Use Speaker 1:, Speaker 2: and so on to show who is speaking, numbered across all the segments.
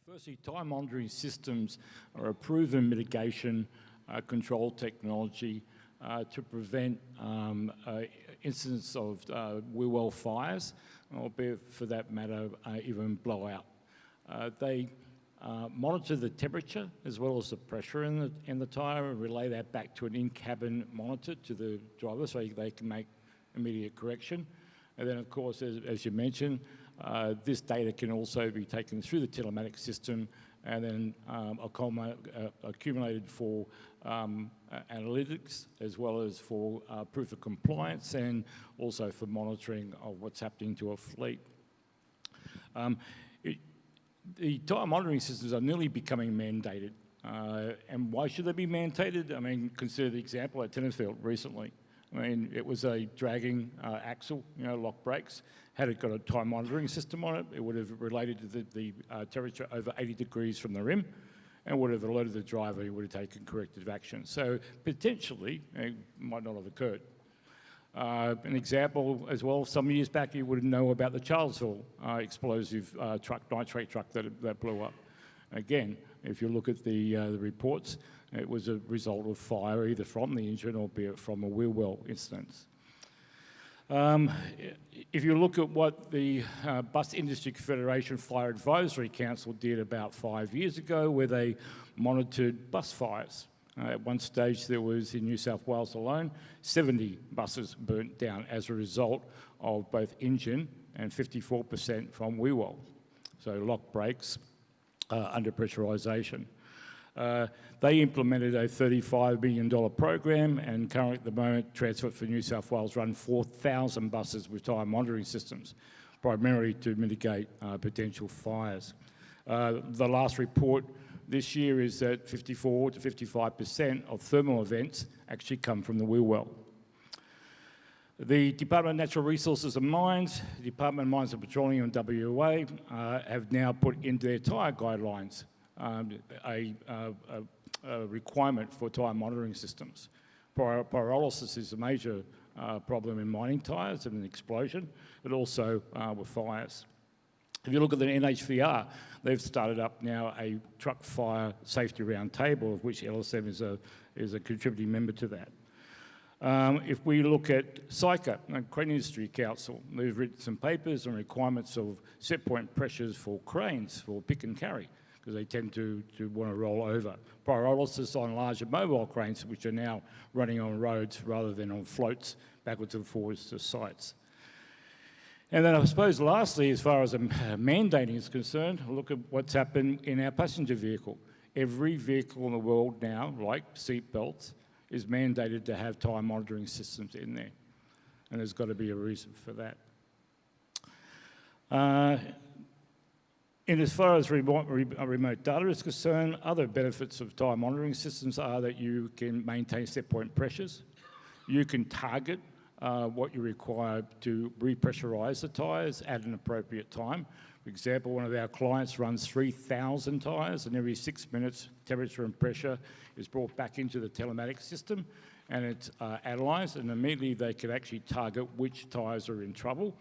Speaker 1: Firstly, tyre monitoring systems are a proven mitigation control technology to prevent incidents of wheel well fires, or for that matter, even blowout. They monitor the temperature as well as the pressure in the tyre and relay that back to an in-cabin monitor to the driver so they can make immediate correction. And then, of course, as you mentioned, this data can also be taken through the telematics system and then accumulated for analytics as well as for proof of compliance and also for monitoring of what's happening to a fleet. The tyre monitoring systems are nearly becoming mandated. And why should they be mandated? I mean, consider the example at Tennisfield recently. I mean, it was a dragging axle, lock brakes. Had it got a tyre monitoring system on it, it would have related to the temperature over 80 degrees from the rim and would have alerted the driver who would have taken corrective action. So potentially, it might not have occurred. An example as well, some years back you would know about the Charlesville explosive nitrate truck that blew up. Again, if you look at the reports, it was a result of fire either from the engine or be it from a wheel well incident. If you look at what the Bus Industry Confederation Fire Advisory Council did about 5 years ago, where they monitored bus fires. At one stage there was, in New South Wales alone, 70 buses burnt down as a result of both engine and 54% from wheel well. So lock brakes, under pressurisation. They implemented a $35 million program and currently at the moment Transport for New South Wales run 4,000 buses with tyre monitoring systems, primarily to mitigate potential fires. The last report this year is that 54 to 55% of thermal events actually come from the wheel well. The Department of Natural Resources and Mines, the Department of Mines and Petroleum and WA have now put into their Tyre Guidelines a requirement for tyre monitoring systems. Pyrolysis is a major problem in mining tyres and an explosion, but also with fires. If you look at the NHVR, they've started up now a truck fire safety round table, of which LSM is a contributing member to that. If we look at CICA, Crane Industry Council, they've written some papers on requirements of set point pressures for cranes for pick and carry, because they tend to want to roll over. Pyrolysis on larger mobile cranes, which are now running on roads rather than on floats backwards and forwards to sites. And then I suppose lastly, as far as mandating is concerned, look at what's happened in our passenger vehicle. Every vehicle in the world now, like seat belts, is mandated to have tyre monitoring systems in there. And there's got to be a reason for that. And as far as remote data is concerned, other benefits of tyre monitoring systems are that you can maintain set point pressures. You can target what you require to repressurise the tyres at an appropriate time. For example, one of our clients runs 3,000 tyres, and every 6 minutes, temperature and pressure is brought back into the telematics system, and it's analysed, and immediately they can actually target which tyres are in trouble.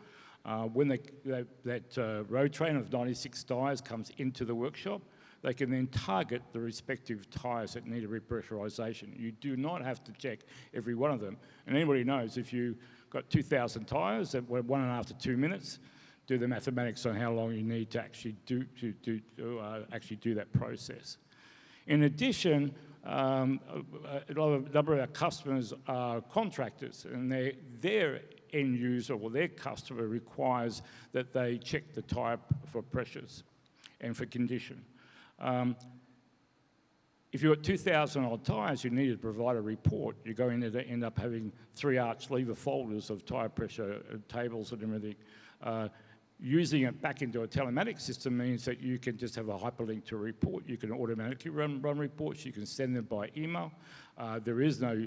Speaker 1: When that road train of 96 tyres comes into the workshop, they can then target the respective tyres that need a repressurisation. You do not have to check every one of them. And anybody knows if you've got 2,000 tyres at 1.5 to 2 minutes, do the mathematics on how long you need to actually do that process. In addition, a number of our customers are contractors, and their end user or their customer requires that they check the tyre for pressures and for condition. If you've got 2,000 odd tyres, you need to provide a report. You're going to end up having 3 arch lever folders of tyre pressure tables and everything. Using it back into a telematics system means that you can just have a hyperlink to a report. You can automatically run reports. You can send them by email. There is no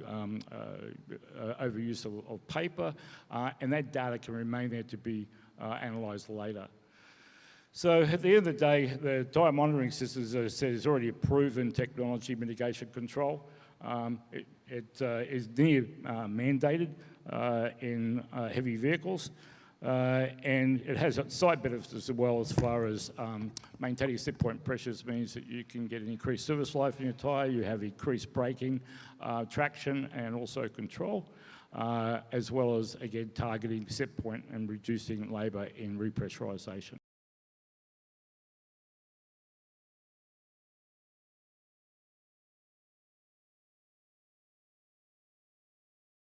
Speaker 1: overuse of paper, and that data can remain there to be analysed later. So at the end of the day, the tyre monitoring system, as I said, is already a proven technology mitigation control. It is near mandated in heavy vehicles. And it has side benefits as well, as far as maintaining set point pressures means that you can get an increased service life in your tyre, you have increased braking, traction and also control, as well as, again, targeting set point and reducing labour in repressurisation.